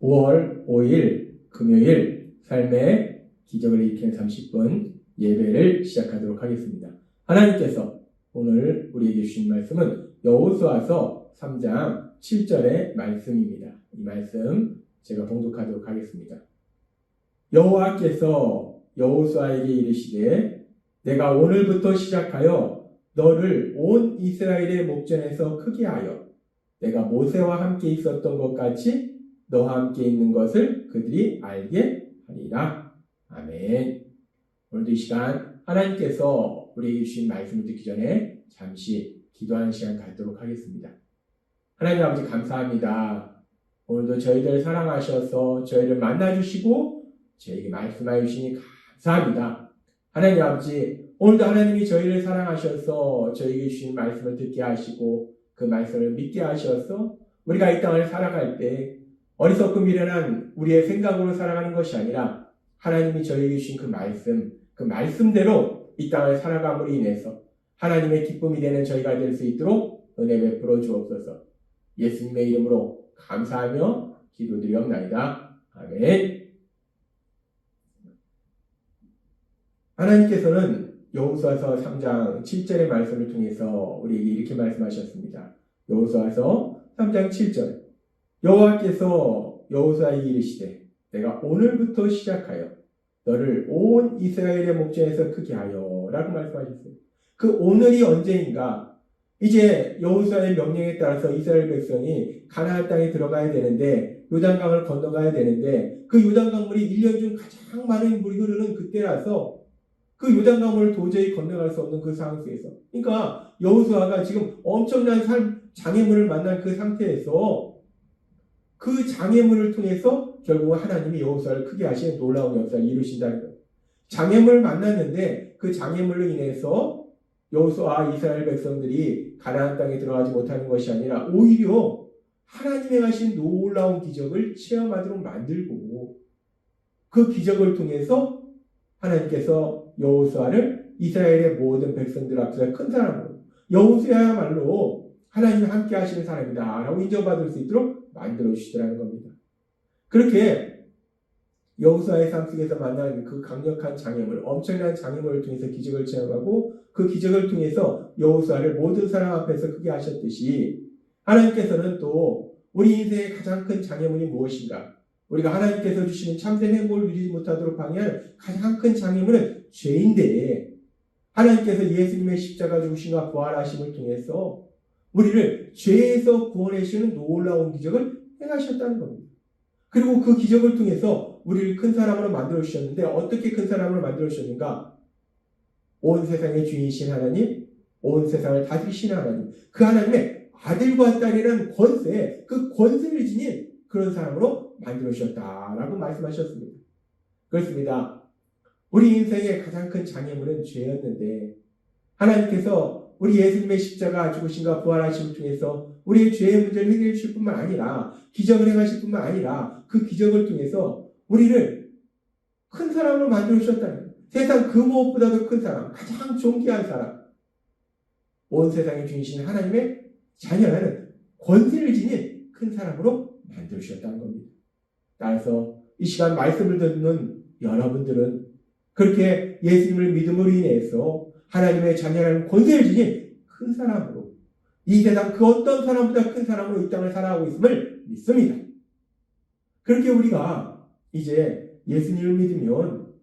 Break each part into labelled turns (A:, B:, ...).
A: 5월 5일 금요일 삶의 기적을 일으키는 30분 예배를 시작하도록 하겠습니다. 하나님께서 오늘 우리에게 주신 말씀은 여호수아서 3장 7절의 말씀입니다. 이 말씀 제가 봉독하도록 하겠습니다. 여호와께서 여호수아에게 이르시되 내가 오늘부터 시작하여 너를 온 이스라엘의 목전에서 크게 하여 내가 모세와 함께 있었던 것 같이 너와 함께 있는 것을 그들이 알게 하리라. 아멘. 오늘도 이 시간 하나님께서 우리에게 주신 말씀을 듣기 전에 잠시 기도하는 시간 갖도록 하겠습니다. 하나님 아버지 감사합니다. 오늘도 저희들을 사랑하셔서 저희를 만나주시고 저에게 말씀하여 주시니 감사합니다. 하나님 아버지 오늘도 하나님이 저희를 사랑하셔서 저에게 주신 말씀을 듣게 하시고 그 말씀을 믿게 하셔서 우리가 이 땅을 살아갈 때 어리석고 미련한 우리의 생각으로 살아가는 것이 아니라 하나님이 저에게 주신 그 말씀대로 이 땅을 살아감으로 인해서 하나님의 기쁨이 되는 저희가 될 수 있도록 은혜 베풀어 주옵소서. 예수님의 이름으로 감사하며 기도드리옵나이다. 아멘. 하나님께서는 여호수아서 3장 7절의 말씀을 통해서 우리에게 이렇게 말씀하셨습니다. 여호수아서 3장 7절 여호와께서 여호수아에게 이르시되 내가 오늘부터 시작하여 너를 온 이스라엘의 목전에서 크게 하여 라고 말씀하셨어요. 그 오늘이 언제인가? 이제 여호수아의 명령에 따라서 이스라엘 백성이 가나안 땅에 들어가야 되는데 요단강을 건너가야 되는데 그 요단강물이 1년 중 가장 많은 물이 흐르는 그때라서 그 요단강물을 도저히 건너갈 수 없는 그 상황 속에서 그러니까 여호수아가 지금 엄청난 장애물을 만난 그 상태에서 그 장애물을 통해서 결국 하나님이 여호수아를 크게 하시는 놀라운 역사를 이루신다는 거예요. 장애물을 만났는데 그 장애물로 인해서 여호수아 이스라엘 백성들이 가나안 땅에 들어가지 못하는 것이 아니라 오히려 하나님의 하신 놀라운 기적을 체험하도록 만들고 그 기적을 통해서 하나님께서 여호수아를 이스라엘의 모든 백성들 앞에서 큰 사람으로 여호수아야말로 하나님이 함께 하시는 사람이다 라고 인정받을 수 있도록 만들어 주시더라는 겁니다. 그렇게 여호수아의 삶 속에서 만난 그 강력한 장애물, 엄청난 장애물을 통해서 기적을 체험하고 그 기적을 통해서 여호수아를 모든 사람 앞에서 크게 하셨듯이 하나님께서는 또 우리 인생의 가장 큰 장애물이 무엇인가? 우리가 하나님께서 주시는 참된 행복을 누리지 못하도록 방해하는 가장 큰 장애물은 죄인데 하나님께서 예수님의 십자가 죽으심과 부활하심을 통해서 우리를 죄에서 구원해주시는 놀라운 기적을 행하셨다는 겁니다. 그리고 그 기적을 통해서 우리를 큰 사람으로 만들어주셨는데 어떻게 큰 사람으로 만들어주셨는가? 온 세상의 주인이신 하나님, 온 세상을 다스리시는 하나님, 그 하나님의 아들과 딸이라는 권세, 그 권세를 지닌 그런 사람으로 만들어주셨다라고 말씀하셨습니다. 그렇습니다. 우리 인생의 가장 큰 장애물은 죄였는데 하나님께서 우리 예수님의 십자가 죽으심과 부활하심을 통해서 우리의 죄의 문제를 해결해 주실 뿐만 아니라 기적을 행하실 뿐만 아니라 그 기적을 통해서 우리를 큰 사람으로 만들어 주셨다는 거예요. 세상 그 무엇보다도 큰 사람, 가장 존귀한 사람, 온 세상의 주인이신 하나님의 자녀라는 권세를 지닌 큰 사람으로 만들어 주셨다는 겁니다. 따라서 이 시간 말씀을 듣는 여러분들은 그렇게 예수님을 믿음으로 인해서 하나님의 자녀라는 권세를 지닌 큰 사람으로 이 세상 그 어떤 사람보다 큰 사람으로 이 땅을 살아가고 있음을 믿습니다. 그렇게 우리가 이제 예수님을 믿으면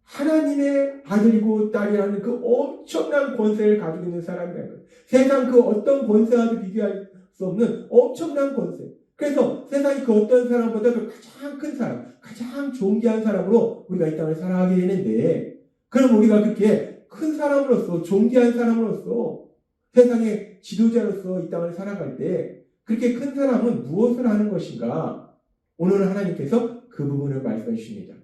A: 하나님의 아들이고 딸이라는 그 엄청난 권세를 가지고 있는 사람이라는 거예요. 세상 그 어떤 권세와도 비교할 수 없는 엄청난 권세. 그래서 세상이 그 어떤 사람보다도 가장 큰 사람, 가장 존귀한 사람으로 우리가 이 땅을 살아가게 되는데 그럼 우리가 그렇게 큰 사람으로서 존귀한 사람으로서 세상의 지도자로서 이 땅을 살아갈 때 그렇게 큰 사람은 무엇을 하는 것인가? 오늘 하나님께서 그 부분을 말씀해 주십니다.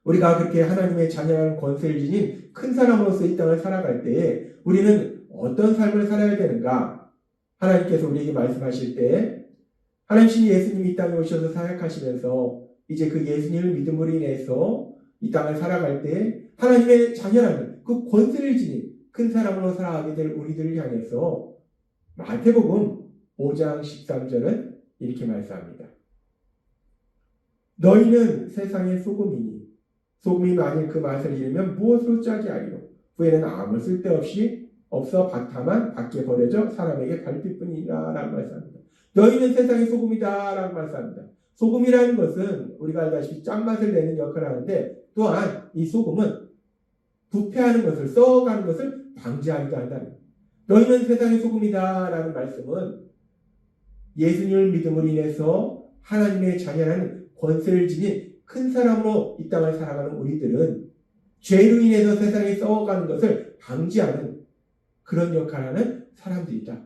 A: 우리가 그렇게 하나님의 자녀라는 권세를 지닌 큰 사람으로서 이 땅을 살아갈 때 우리는 어떤 삶을 살아야 되는가? 하나님께서 우리에게 말씀하실 때 하나님신 예수님이 이 땅에 오셔서 사역하시면서 이제 그 예수님을 믿음으로 인해서 이 땅을 살아갈 때 하나님의 자녀라는 그 권세를 지닌 큰 사람으로 살아가게 될 우리들을 향해서 마태복음 5장 13절은 이렇게 말씀합니다. 너희는 세상의 소금이니 소금이 만일 그 맛을 잃으면 무엇으로 짜게 하리요. 후에는 아무 쓸데없이 없어 다만 밖에 버려져 사람에게 밟힐뿐이라 라고 말씀합니다. 너희는 세상의 소금이다 라고 말씀합니다. 소금이라는 것은 우리가 알다시피 짠맛을 내는 역할을 하는데, 또한 이 소금은 부패하는 것을, 썩어가는 것을 방지하기도 한다는 거예요. 너희는 세상의 소금이다 라는 말씀은 예수님을 믿음으로 인해서 하나님의 자녀라는 권세를 지닌 큰 사람으로 이 땅을 살아가는 우리들은 죄로 인해서 세상이 썩어가는 것을 방지하는 그런 역할을 하는 사람들이다.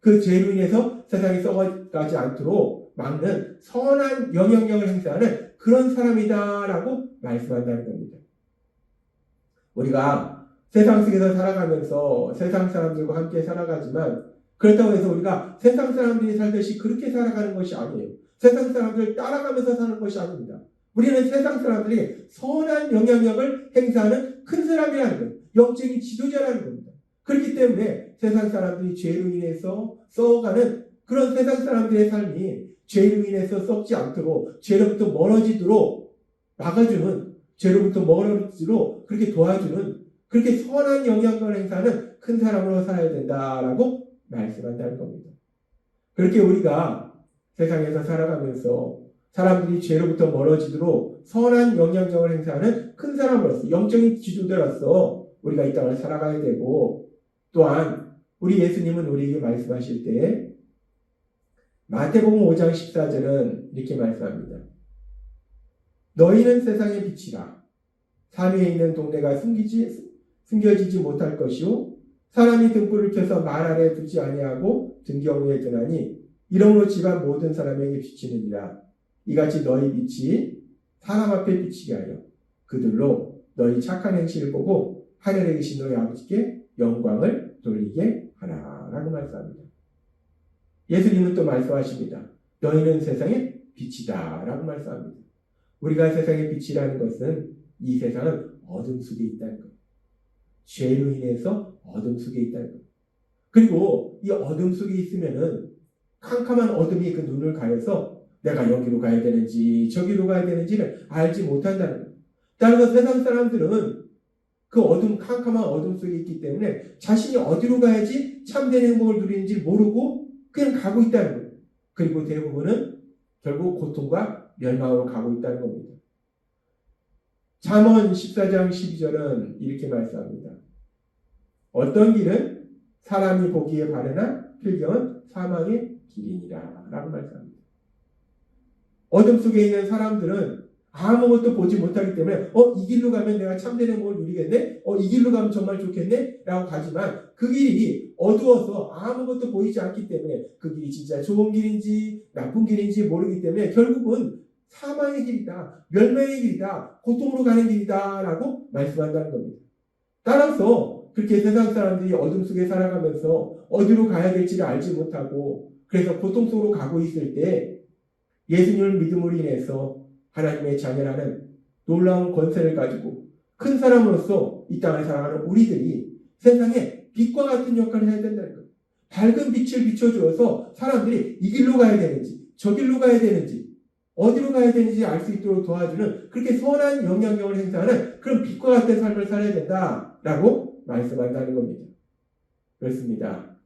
A: 그 죄로 인해서 세상이 썩어가지 않도록 막는 선한 영향력을 행사하는 그런 사람이다라고 말씀한다는 겁니다. 우리가 세상 속에서 살아가면서 세상 사람들과 함께 살아가지만, 그렇다고 해서 우리가 세상 사람들이 살듯이 그렇게 살아가는 것이 아니에요. 세상 사람들을 따라가면서 사는 것이 아닙니다. 우리는 세상 사람들이 선한 영향력을 행사하는 큰 사람이라는 거예요. 영적인 지도자라는 겁니다. 그렇기 때문에 세상 사람들이 죄로 인해서 썩어가는 그런 세상 사람들의 삶이 죄로 인해서 썩지 않도록, 죄로부터 멀어지도록 막아주는, 죄로부터 멀어지도록 그렇게 도와주는, 그렇게 선한 영향력을 행사하는 큰 사람으로 살아야 된다라고 말씀한다는 겁니다. 그렇게 우리가 세상에서 살아가면서 사람들이 죄로부터 멀어지도록 선한 영향력을 행사하는 큰 사람으로서, 영적인 지도자로서 우리가 이 땅을 살아가야 되고, 또한 우리 예수님은 우리에게 말씀하실 때 마태복음 5장 14절은 이렇게 말씀합니다. 너희는 세상의 빛이라. 산 위에 있는 동네가 숨겨지지 못할 것이요 사람이 등불을 켜서 말 아래 두지 아니하고 등경 위에 두나니 이러므로 집안 모든 사람에게 비치느니라. 이같이 너희 빛이 사람 앞에 비치게 하여 그들로 너희 착한 행실을 보고 하늘에 계신 너희 아버지께 영광을 돌리게 하라 라고 말씀합니다. 예수님은 또 말씀하십니다. 너희는 세상의 빛이다 라고 말씀합니다. 우리가 세상의 빛이라는 것은 이 세상은 어둠 속에 있다는 것, 죄로 인해서 어둠 속에 있다는 것, 그리고 이 어둠 속에 있으면은 캄캄한 어둠이 그 눈을 가려서 내가 여기로 가야 되는지 저기로 가야 되는지를 알지 못한다는 것. 따라서 세상 사람들은 그 어둠, 캄캄한 어둠 속에 있기 때문에 자신이 어디로 가야지 참된 행복을 누리는지 모르고 그냥 가고 있다는 거예요. 그리고 대부분은 결국 고통과 멸망으로 가고 있다는 겁니다. 잠언 14장 12절은 이렇게 말씀합니다. 어떤 길은 사람이 보기에 바르나 필경은 사망의 길이니라 라고 말씀합니다. 어둠 속에 있는 사람들은 아무것도 보지 못하기 때문에 이 길로 가면 내가 참된 행복을 누리겠네? 이 길로 가면 정말 좋겠네? 라고 가지만 그 길이 어두워서 아무것도 보이지 않기 때문에 그 길이 진짜 좋은 길인지 나쁜 길인지 모르기 때문에 결국은 사망의 길이다, 멸망의 길이다, 고통으로 가는 길이다 라고 말씀한다는 겁니다. 따라서 그렇게 세상 사람들이 어둠 속에 살아가면서 어디로 가야 될지를 알지 못하고 그래서 고통 속으로 가고 있을 때 예수님을 믿음으로 인해서 하나님의 자녀라는 놀라운 권세를 가지고 큰 사람으로서 이 땅을 살아가는 우리들이 세상에 빛과 같은 역할을 해야 된다는 거예요. 밝은 빛을 비춰주어서 사람들이 이 길로 가야 되는지 저 길로 가야 되는지 어디로 가야 되는지 알 수 있도록 도와주는 그렇게 선한 영향력을 행사하는 그런 빛과 같은 삶을 살아야 된다라고 말씀한다는 겁니다. 그렇습니다.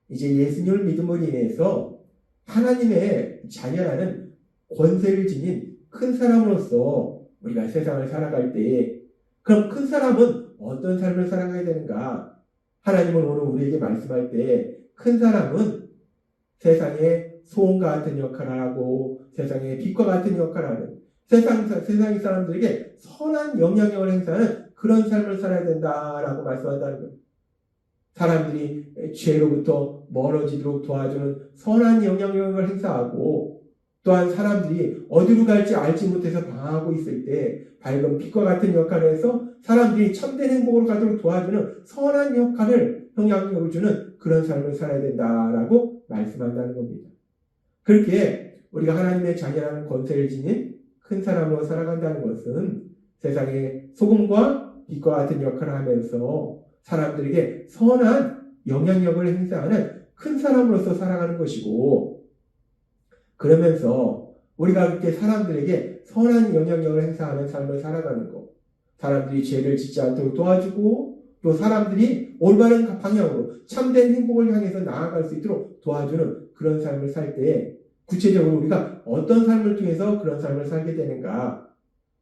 A: 이제 예수님을 믿음으로 인해서 하나님의 자녀라는 권세를 지닌 큰 사람으로서 우리가 세상을 살아갈 때 그럼 큰 사람은 어떤 삶을 살아가야 되는가? 하나님은 오늘 우리에게 말씀할 때 큰 사람은 세상에 소음과 같은 역할을 하고 세상에 빛과 같은 역할을 하는 세상 사람들에게 선한 영향력을 행사하는 그런 삶을 살아야 된다라고 말씀한다는 거예요. 사람들이 죄로부터 멀어지도록 도와주는 선한 영향력을 행사하고 또한 사람들이 어디로 갈지 알지 못해서 방황하고 있을 때 밝은 빛과 같은 역할을 해서 사람들이 참된 행복으로 가도록 도와주는 선한 역할을 영향력을 주는 그런 삶을 살아야 된다라고 말씀한다는 겁니다. 그렇게 우리가 하나님의 자녀라는 권세를 지닌 큰 사람으로 살아간다는 것은 세상에 소금과 빛과 같은 역할을 하면서 사람들에게 선한 영향력을 행사하는 큰 사람으로서 살아가는 것이고 그러면서 우리가 그렇게 사람들에게 선한 영향력을 행사하는 삶을 살아가는 것, 사람들이 죄를 짓지 않도록 도와주고 또 사람들이 올바른 방향으로 참된 행복을 향해서 나아갈 수 있도록 도와주는 그런 삶을 살 때에 구체적으로 우리가 어떤 삶을 통해서 그런 삶을 살게 되는가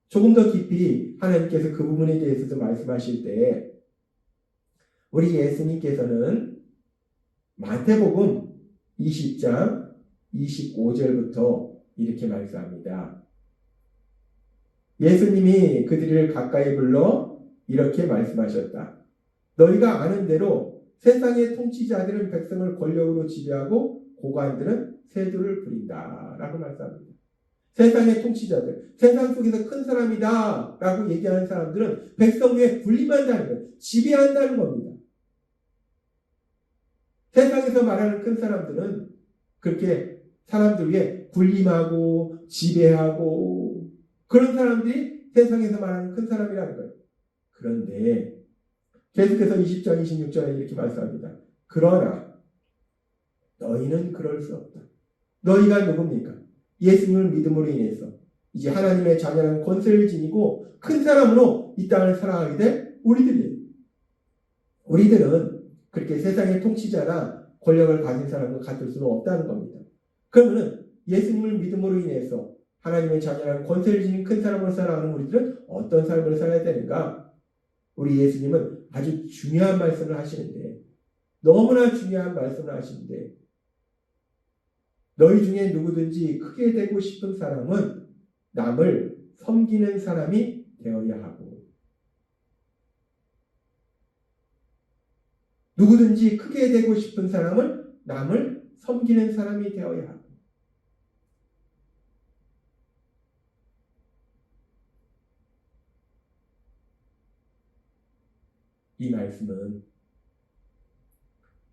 A: 조금 더 깊이 하나님께서 그 부분에 대해서도 말씀하실 때 우리 예수님께서는 마태복음 20장 25절부터 이렇게 말씀합니다. 예수님이 그들을 가까이 불러 이렇게 말씀하셨다. 너희가 아는 대로 세상의 통치자들은 백성을 권력으로 지배하고 고관들은 세도를 부린다 라고 말씀합니다. 세상의 통치자들, 세상 속에서 큰 사람이다 라고 얘기하는 사람들은 백성 위에 군림한다는 거예요. 지배한다는 겁니다. 세상에서 말하는 큰 사람들은 그렇게 사람들 위에 군림하고 지배하고 그런 사람들이 세상에서 말하는 큰 사람이라는 거예요. 그런데 계속해서 20장 26절에 이렇게 말씀합니다. 그러나 너희는 그럴 수 없다. 너희가 누굽니까? 예수님을 믿음으로 인해서 이제 하나님의 자녀라는 권세를 지니고 큰 사람으로 이 땅을 살아가게 될 우리들이에요. 우리들은 그렇게 세상의 통치자나 권력을 가진 사람과 같을 수는 없다는 겁니다. 그러면 예수님을 믿음으로 인해서 하나님의 자녀라는 권세를 지닌 큰 사람으로 살아가는 우리들은 어떤 삶을 살아야 되는가? 우리 예수님은 아주 중요한 말씀을 하시는데 너무나 중요한 말씀을 하시는데 너희 중에 누구든지 크게 되고 싶은 사람은 남을 섬기는 사람이 되어야 하고 누구든지 크게 되고 싶은 사람은 남을 섬기는 사람이 되어야 하고 이 말씀은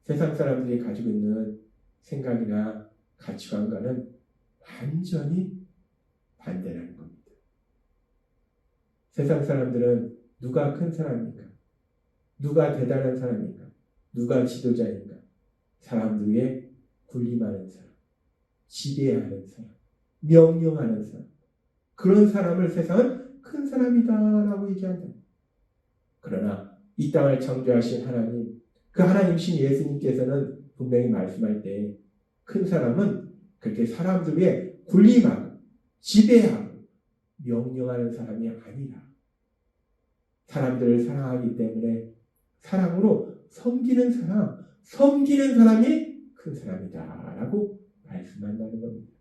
A: 세상 사람들이 가지고 있는 생각이나 가치관과는 완전히 반대라는 겁니다. 세상 사람들은 누가 큰 사람입니까? 누가 대단한 사람입니까? 누가 지도자입니까? 사람들 위에 군림하는 사람, 지배하는 사람, 명령하는 사람 그런 사람을 세상은 큰 사람이다라고 얘기한다. 그러나 이 땅을 창조하신 하나님, 그 하나님이신 예수님께서는 분명히 말씀할 때 큰 사람은 그렇게 사람들 위에 군림하고 지배하고 명령하는 사람이 아니라 사람들을 사랑하기 때문에 사랑으로 섬기는 사람이 큰 사람이다 라고 말씀한다는 겁니다.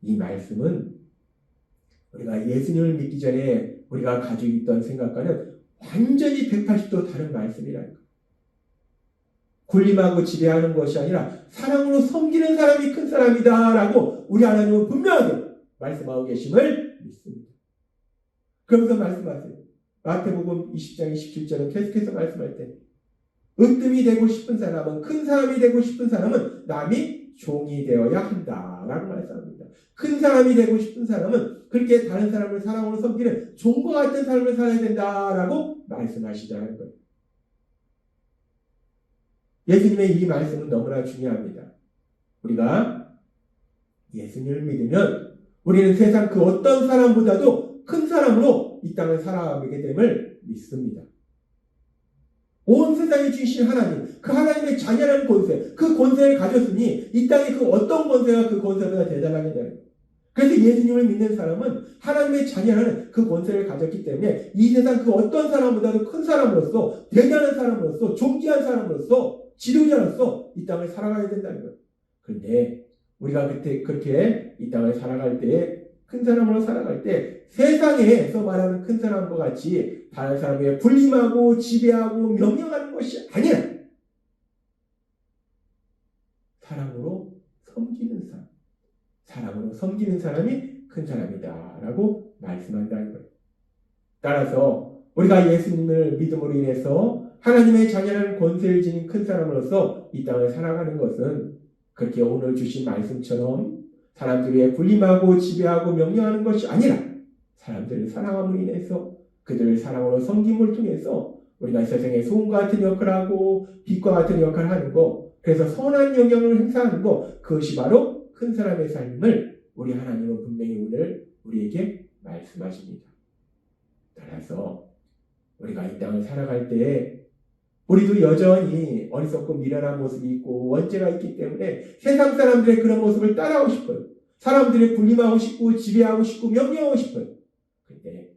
A: 이 말씀은 우리가 예수님을 믿기 전에 우리가 가지고 있던 생각과는 완전히 180도 다른 말씀이라는 거예요. 군림하고 지배하는 것이 아니라 사랑으로 섬기는 사람이 큰 사람이다 라고 우리 하나님은 분명하게 말씀하고 계심을 믿습니다. 그러면서 말씀하세요. 마태복음 20장 27절은 계속해서 말씀할 때 으뜸이 되고 싶은 사람은 큰 사람이 되고 싶은 사람은 남이 종이 되어야 한다 라고 말씀합니다. 큰 사람이 되고 싶은 사람은 그렇게 다른 사람을 사랑으로 섬기는 종과 같은 삶을 살아야 된다라고 말씀하시자는 거예요. 예수님의 이 말씀은 너무나 중요합니다. 우리가 예수님을 믿으면 우리는 세상 그 어떤 사람보다도 큰 사람으로 이 땅을 살아가게 됨을 믿습니다. 온 세상에 주신 하나님, 그 하나님의 자녀라는 권세, 그 권세를 가졌으니 이 땅에 그 어떤 권세가 그 권세보다 대단하게 되는 거예요. 그래서 예수님을 믿는 사람은 하나님의 자녀라는 그 권세를 가졌기 때문에 이 세상 그 어떤 사람보다도 큰 사람으로서, 대단한 사람으로서, 존귀한 사람으로서, 지도자로서 이 땅을 살아가야 된다는 거예요. 그런데 우리가 그렇게 이 땅을 살아갈 때, 큰 사람으로 살아갈 때 세상에서 말하는 큰 사람과 같이 다른 사람에게 군림하고 지배하고 명령하는 것이 아니라 사랑으로 섬기는 사람, 사랑으로 섬기는 사람이 큰 사람이다 라고 말씀한다는 거예요. 따라서 우리가 예수님을 믿음으로 인해서 하나님의 자녀라는 권세를 지닌 큰 사람으로서 이 땅을 살아가는 것은 그렇게 오늘 주신 말씀처럼 사람들 위해 군림하고 지배하고 명령하는 것이 아니라 사람들을 사랑함으로 인해서 그들을 사랑으로 섬김을 통해서 우리가 세상에 소금과 같은 역할을 하고 빛과 같은 역할을 하는 것, 그래서 선한 영향을 행사하는 것, 그것이 바로 큰 사람의 삶을 우리 하나님은 분명히 오늘 우리에게 말씀하십니다. 따라서 우리가 이 땅을 살아갈 때에 우리도 여전히 어리석고 미련한 모습이 있고 원죄가 있기 때문에 세상 사람들의 그런 모습을 따라하고 싶어요. 사람들을 군림하고 싶고 지배하고 싶고 명령하고 싶어요. 그런데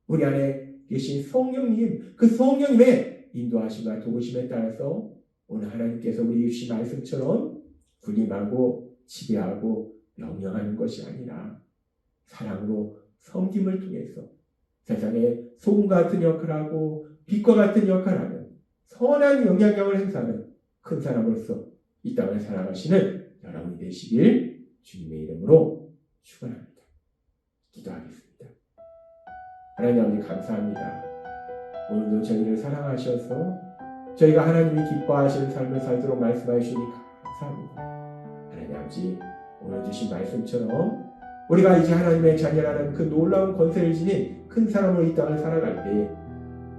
A: 우리 안에 계신 성령님, 그 성령님의 인도하심과 도우심에 따라서 오늘 하나님께서 우리 주신 말씀처럼 군림하고 지배하고 명령하는 것이 아니라 사랑으로 섬김을 통해서 세상에 소금 같은 역할을 하고 빛과 같은 역할을 하는 선한 영향력을 행사하는 큰 사람으로서 이 땅을 살아가시는 여러분이 되시길 주님의 이름으로 축원합니다. 기도하겠습니다. 하나님 아버지 감사합니다. 오늘도 저희를 사랑하셔서 저희가 하나님이 기뻐하시는 삶을 살도록 말씀해 주시니 감사합니다. 하나님 아버지 오늘 주신 말씀처럼 우리가 이제 하나님의 자녀라는 그 놀라운 권세를 지닌 큰 사람으로 이 땅을 살아갈 때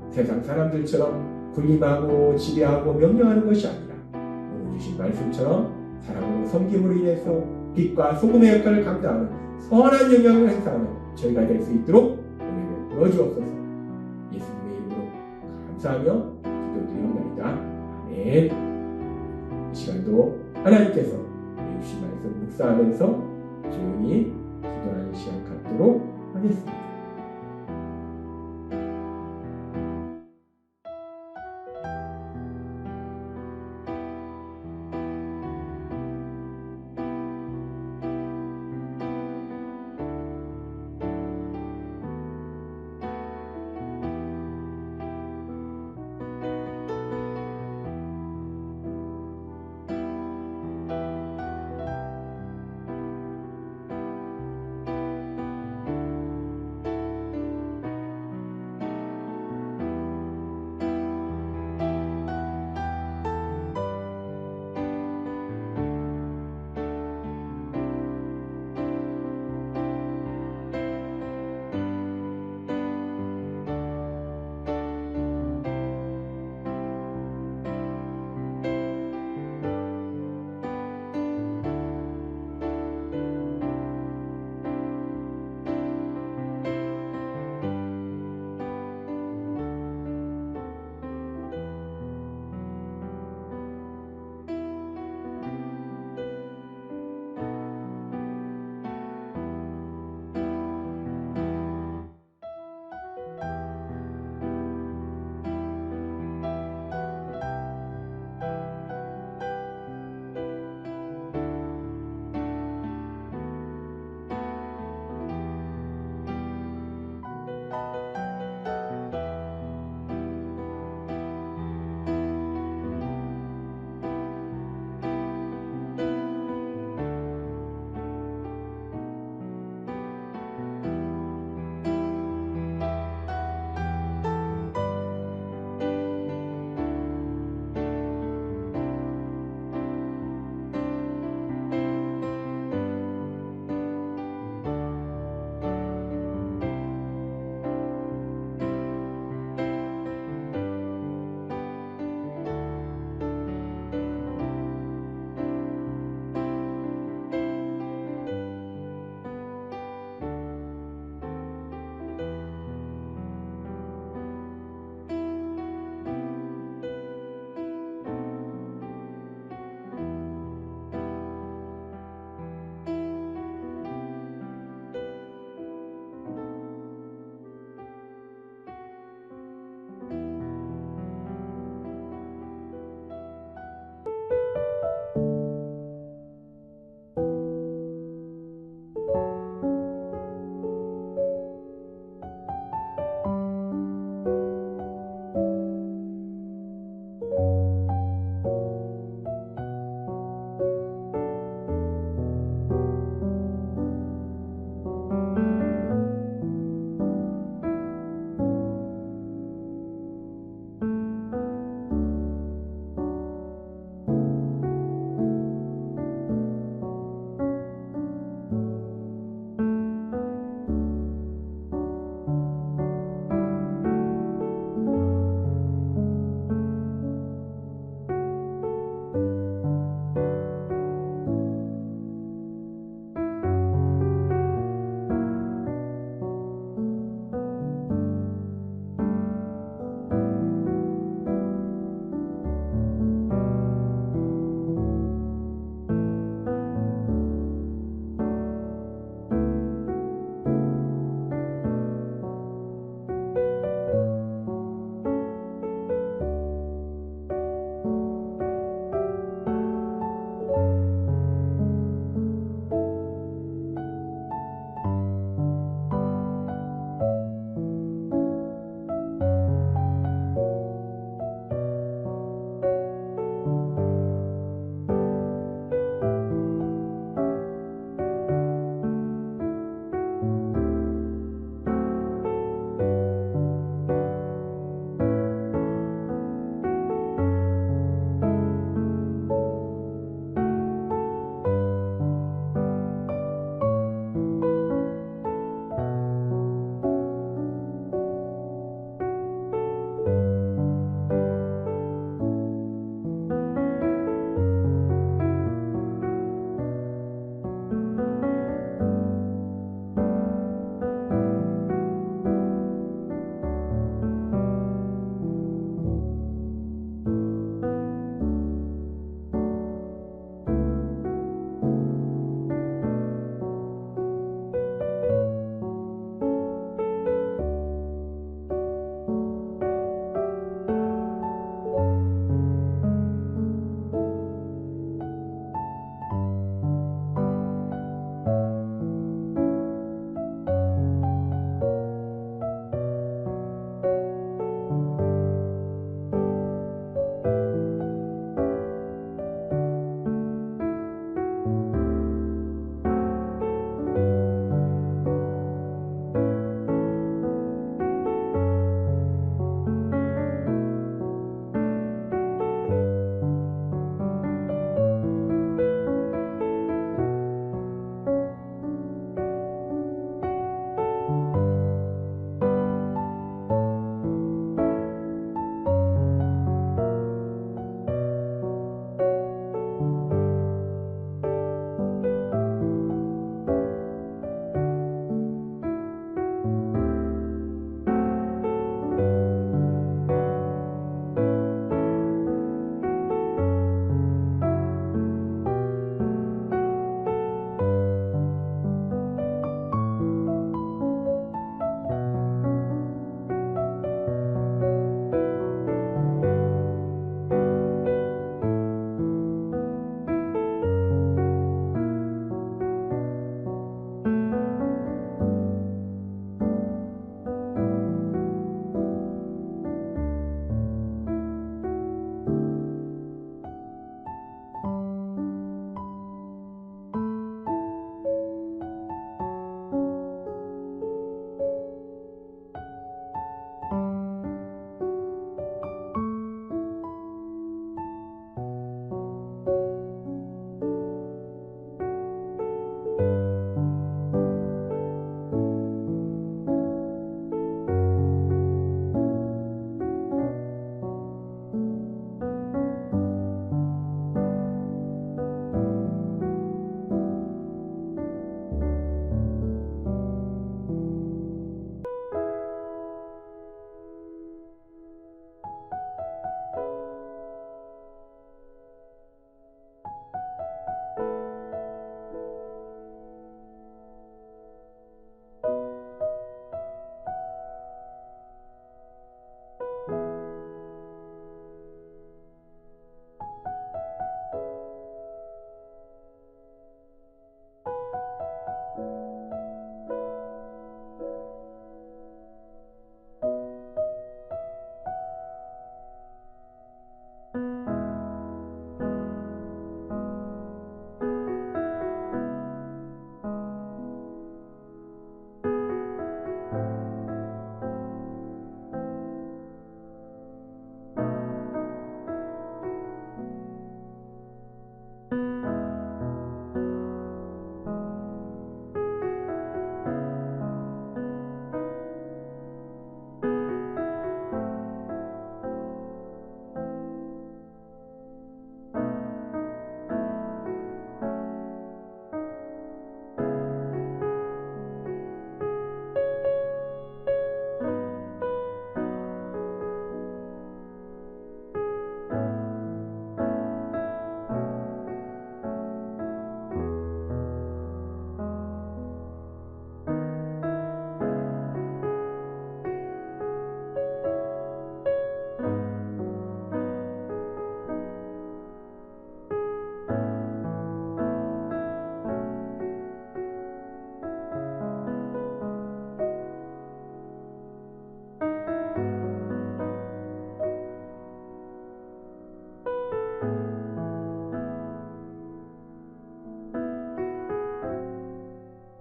A: 세상 사람들처럼 군림하고 지배하고 명령하는 것이 아니라 오늘 주신 말씀처럼 사랑으로 섬김으로 인해서 빛과 소금의 역할을 감당하는 선한 영향을 행사하는 저희가 될 수 있도록 은혜를 부어주옵소서. 예수님의 이름으로 감사하며 기도드리옵나이다. 아멘. 이 시간도 하나님께서 주신 말씀 묵상하면서 조용히 기도하는 시간 갖도록 하겠습니다.